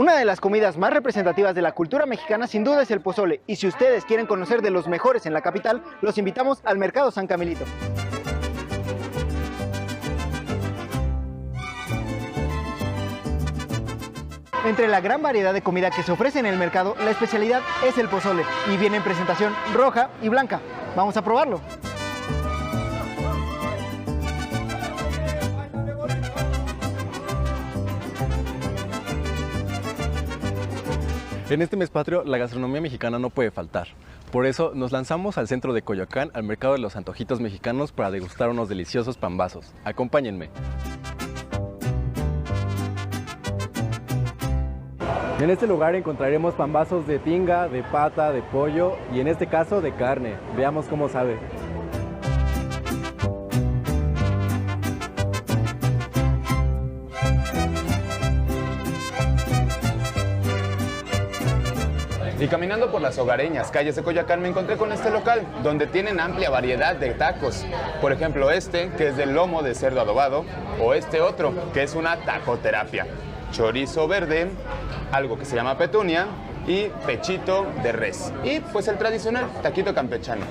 Una de las comidas más representativas de la cultura mexicana sin duda es el pozole, y si ustedes quieren conocer de los mejores en la capital, los invitamos al Mercado San Camilito. Entre la gran variedad de comida que se ofrece en el mercado, la especialidad es el pozole, y viene en presentación roja y blanca. Vamos a probarlo. En este mes patrio, la gastronomía mexicana no puede faltar. Por eso nos lanzamos al centro de Coyoacán, al mercado de los antojitos mexicanos, para degustar unos deliciosos pambazos. Acompáñenme. En este lugar encontraremos pambazos de tinga, de pata, de pollo y en este caso de carne. Veamos cómo sabe. Y caminando por las hogareñas calles de Coyoacán me encontré con este local, donde tienen amplia variedad de tacos. Por ejemplo, este, que es del lomo de cerdo adobado, o este otro, que es una tacoterapia. Chorizo verde, algo que se llama petunia, y pechito de res. Y pues el tradicional taquito campechano.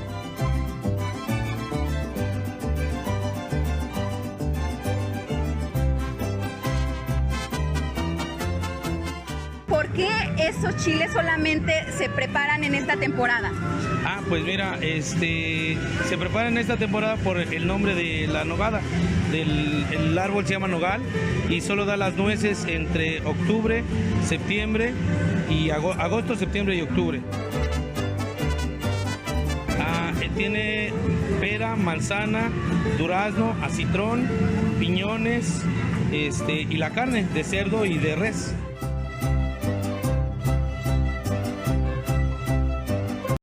¿Por qué esos chiles solamente se preparan en esta temporada? Pues mira, se prepara en esta temporada por el nombre de la nogada. El árbol se llama nogal y solo da las nueces entre octubre, septiembre y agosto, septiembre y octubre. Tiene pera, manzana, durazno, acitrón, piñones y la carne de cerdo y de res.